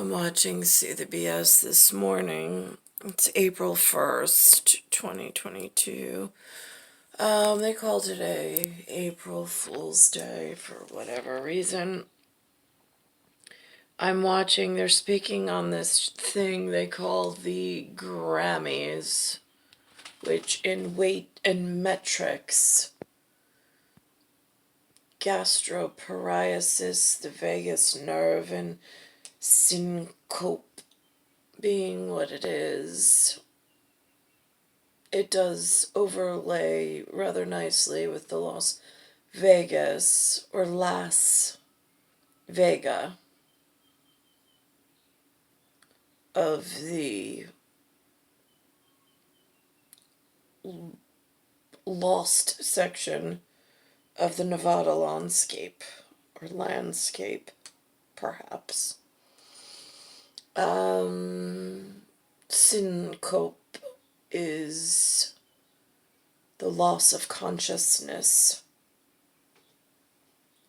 I'm watching See the BS this morning. It's April 1st, 2022. They call today April Fool's Day for whatever reason. I'm watching, they're speaking on this thing they call the Grammys, which in weight and metrics, gastroparesis, the vagus nerve, and syncope being what it is, it does overlay rather nicely with the Las Vegas or Las Vega of the lost section of the Nevada landscape, or landscape, perhaps. Syncope is the loss of consciousness.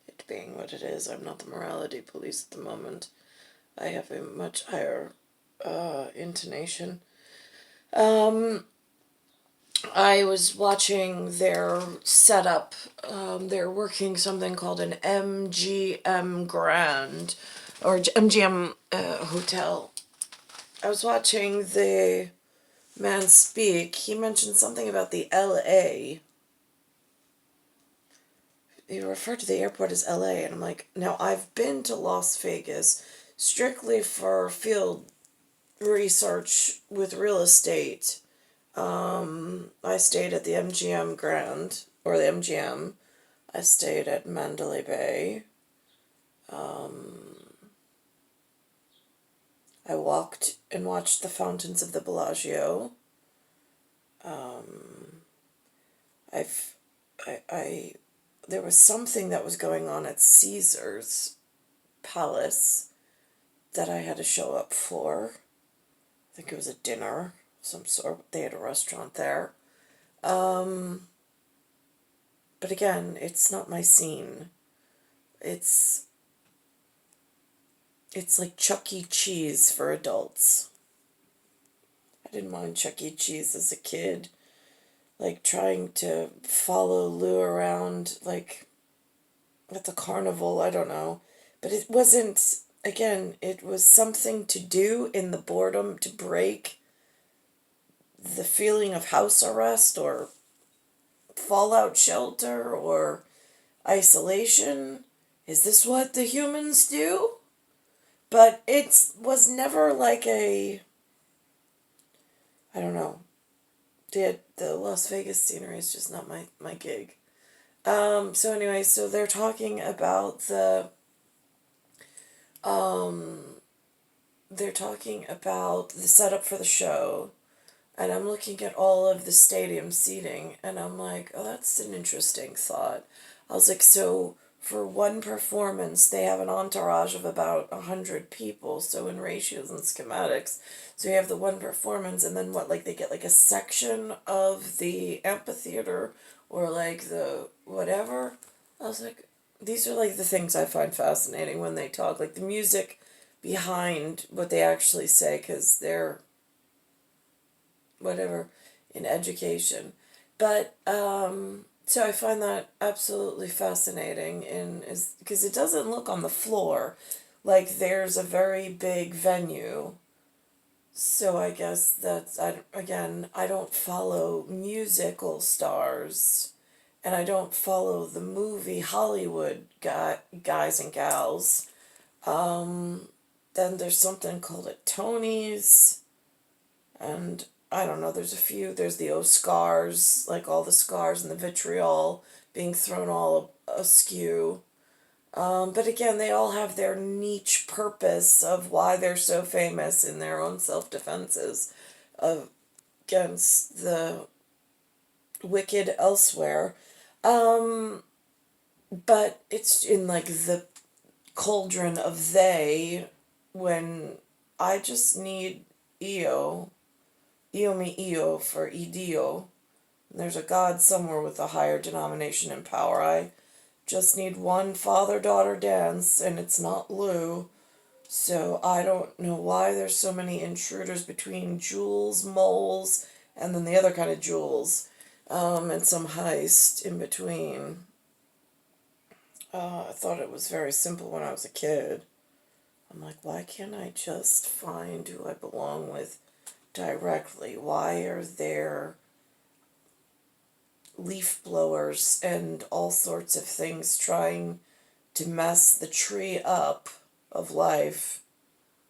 It being what it is, I'm not the morality police at the moment. I have a much higher intonation. I was watching their setup. They're working something called an MGM Grand, or MGM Hotel. I was watching the man speak. He mentioned something about the LA. He referred to the airport as LA, and I'm like, now I've been to Las Vegas strictly for field research with real estate. I stayed at the MGM Grand, or the MGM. I stayed at Mandalay Bay. I walked and watched the fountains of the Bellagio. There was something that was going on at Caesar's Palace that I had to show up for. I think it was a dinner of some sort. They had a restaurant there. But again, it's not my scene. It's like Chuck E. Cheese for adults. I didn't mind Chuck E. Cheese as a kid. Like trying to follow Lou around, like at the carnival, I don't know. But it wasn't, again, it was something to do in the boredom to break the feeling of house arrest or fallout shelter or isolation. Is this what the humans do? But it was never like I don't know. The Las Vegas scenery is just not my gig. So anyway, so they're talking about the setup for the show, and I'm looking at all of the stadium seating, and I'm like, oh, that's an interesting thought. I was like, so for one performance, they have an entourage of about 100 people, so in ratios and schematics. So you have the one performance, and then what, like they get like a section of the amphitheater, or like the whatever. I was like, these are like the things I find fascinating when they talk, like the music behind what they actually say, because they're whatever in education. But so I find that absolutely fascinating, is because it doesn't look on the floor like there's a very big venue. So I guess that's, I don't follow musical stars, and I don't follow the movie Hollywood guys and gals. Then there's something called a Tony's, and I don't know, there's the Oscars, like all the scars and the vitriol being thrown all askew. But again, they all have their niche purpose of why they're so famous in their own self-defenses against the wicked elsewhere. But it's in like the cauldron of they, when I just need Io mi io for idio. There's a God somewhere with a higher denomination and power. I just need one father-daughter dance, and it's not Lou. So I don't know why there's so many intruders between jewels, moles, and then the other kind of jewels, and some heist in between. I thought it was very simple when I was a kid. I'm like, why can't I just find who I belong with directly? Why are there leaf blowers and all sorts of things trying to mess the tree up of life,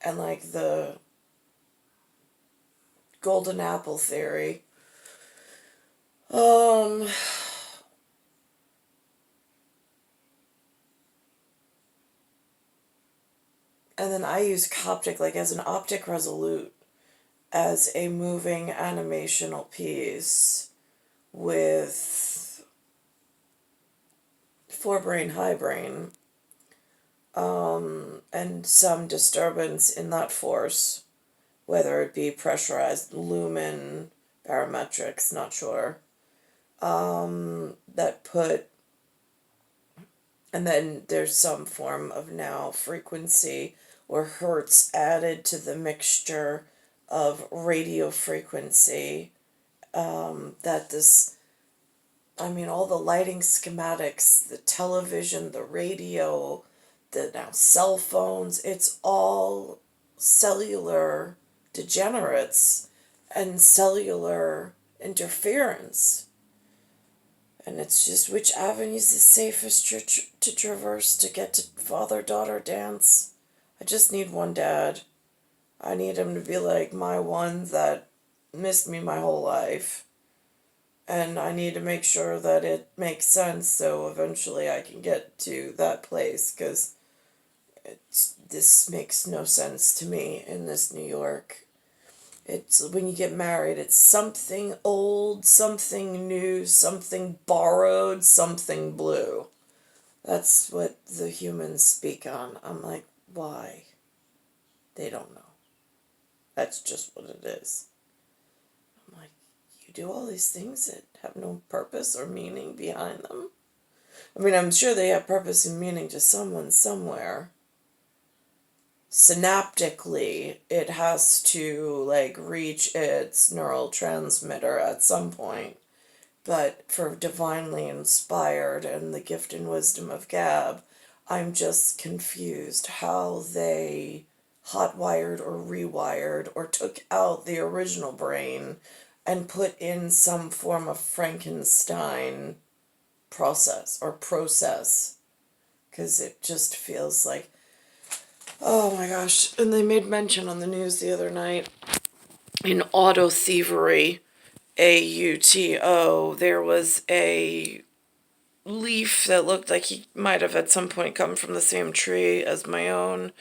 and like the golden apple theory? And then I use Coptic like as an optic resolute as a moving animational piece with forebrain, highbrain, and some disturbance in that force, whether it be pressurized lumen, barometrics, not sure, that put, and then there's some form of now frequency or hertz added to the mixture of radio frequency, that this, I mean, all the lighting schematics, the television, the radio, the now cell phones, it's all cellular degenerates and cellular interference. And it's just which avenue is the safest to traverse to get to father-daughter dance. I just need one dad. I need him to be like my one that missed me my whole life. And I need to make sure that it makes sense so eventually I can get to that place, because this makes no sense to me in this New York. It's when you get married, it's something old, something new, something borrowed, something blue. That's what the humans speak on. I'm like, why? They don't know. That's just what it is. I'm like, you do all these things that have no purpose or meaning behind them? I mean, I'm sure they have purpose and meaning to someone somewhere. Synaptically, it has to, like, reach its neurotransmitter at some point. But for divinely inspired and the gift and wisdom of Gab, I'm just confused how they hotwired or rewired or took out the original brain and put in some form of Frankenstein process. Because it just feels like, oh my gosh. And they made mention on the news the other night in auto thievery, AUTO, there was a leaf that looked like he might have at some point come from the same tree as my own.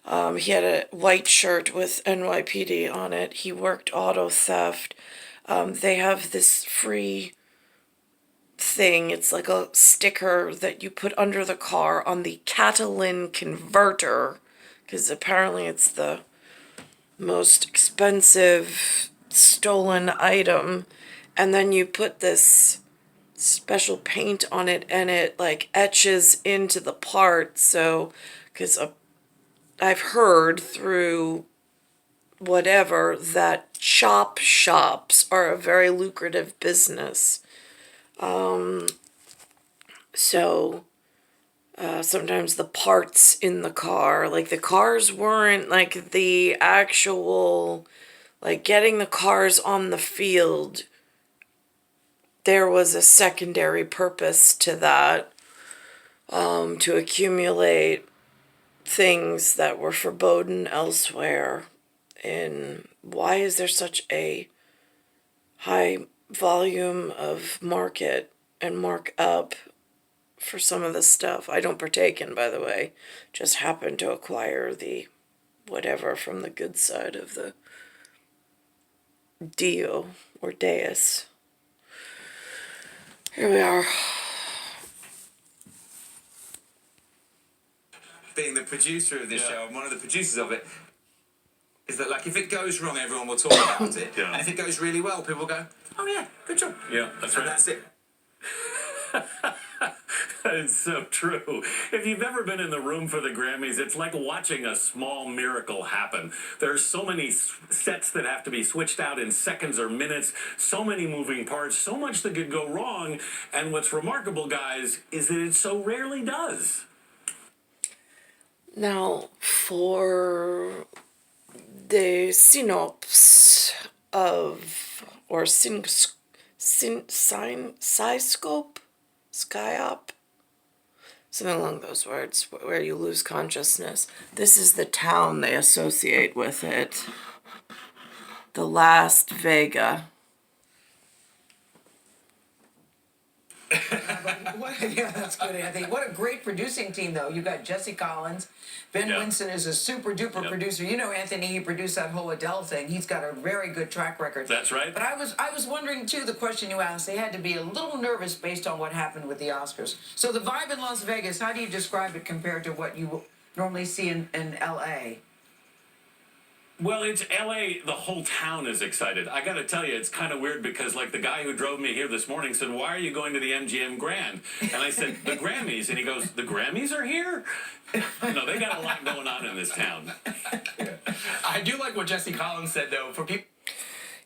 He had a white shirt with NYPD on it. He worked auto theft. They have this free thing. It's like a sticker that you put under the car on the Catalan converter, because apparently it's the most expensive stolen item. And then you put this special paint on it and it like etches into the part. So, because I've heard through whatever that chop shops are a very lucrative business. So sometimes the parts in the car, like the cars weren't like the actual, like getting the cars on the field, there was a secondary purpose to that, to accumulate things that were forbidden elsewhere. And why is there such a high volume of market and markup for some of this stuff? I don't partake in, by the way. Just happen to acquire the whatever from the good side of the deal or dais. Here we are. Being the producer of this show and one of the producers of it, is that like if it goes wrong, everyone will talk about it. And if it goes really well, people will go, oh yeah, good job. Yeah, that's right. And that's it. It's so true. If you've ever been in the room for the Grammys, it's like watching a small miracle happen. There are so many sets that have to be switched out in seconds or minutes, so many moving parts, so much that could go wrong. And what's remarkable, guys, is that it so rarely does. Now, for the synopsis of, or syscope, skyop, something along those words, where you lose consciousness. This is the town they associate with it. The last Vega. Yeah, that's good, Anthony. What a great producing team, though. You got Jesse Collins. Ben Winston is a super duper producer. You know, Anthony, he produced that whole Adele thing. He's got a very good track record. That's right. But I was wondering too. The question you asked, they had to be a little nervous based on what happened with the Oscars. So the vibe in Las Vegas, how do you describe it compared to what you normally see in L.A.? Well, it's LA. The whole town is excited. I got to tell you, it's kind of weird because, like, the guy who drove me here this morning said, "Why are you going to the MGM Grand?" And I said, "The Grammys." And he goes, "The Grammys are here?" They got a lot going on in this town. I do like what Jesse Collins said, though, for people.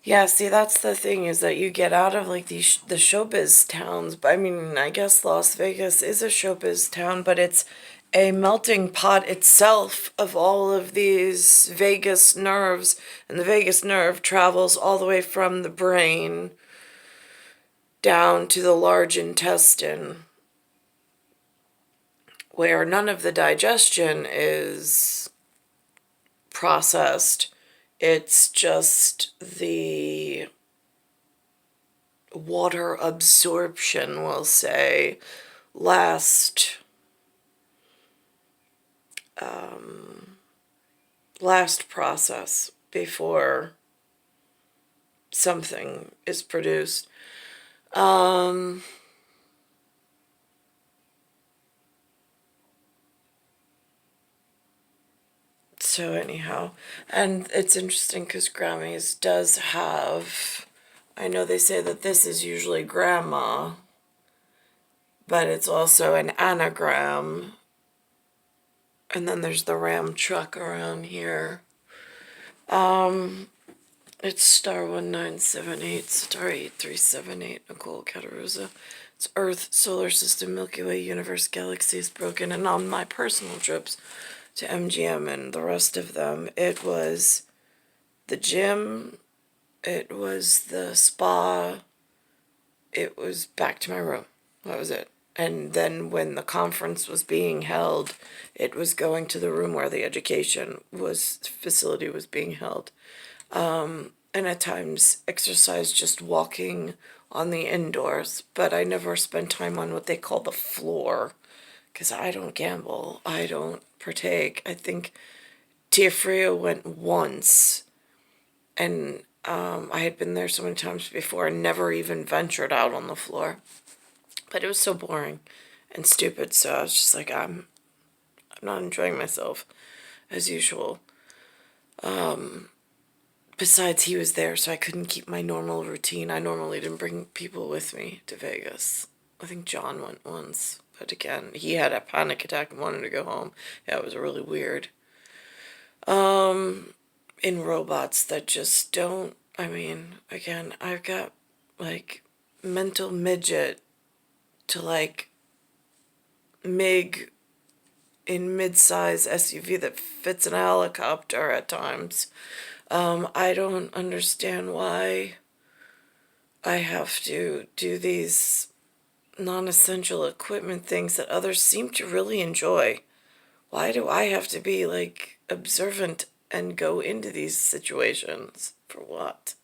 Yeah, see, that's the thing, is that you get out of, like, the showbiz towns. But I mean, I guess Las Vegas is a showbiz town, but it's a melting pot itself of all of these vagus nerves. And the vagus nerve travels all the way from the brain down to the large intestine, where none of the digestion is processed. It's just the water absorption, we'll say, last process before something is produced. So anyhow, and it's interesting because Grammys does have, I know they say that this is usually grandma, but it's also an anagram. And then there's the Ram truck around here. It's star 1978, star 8378, Nicole, Cattaruzza. It's Earth, Solar System, Milky Way, Universe, Galaxies, Broken. And on my personal trips to MGM and the rest of them, it was the gym, it was the spa, it was back to my room. That was it. And then when the conference was being held, it was going to the room where the facility was being held. And at times exercise just walking on the indoors, but I never spent time on what they call the floor, because I don't gamble, I don't partake. I think Tia Fria went once, and I had been there so many times before and never even ventured out on the floor. But it was so boring and stupid, so I was just like, I'm not enjoying myself as usual. Besides, he was there, so I couldn't keep my normal routine. I normally didn't bring people with me to Vegas. I think John went once, but again, he had a panic attack and wanted to go home. Yeah, it was really weird. In robots that just don't, I mean, again, I've got, like, mental midget to, like, MiG in mid-size SUV that fits in a helicopter at times. I don't understand why I have to do these non-essential equipment things that others seem to really enjoy. Why do I have to be, like, observant and go into these situations? For what?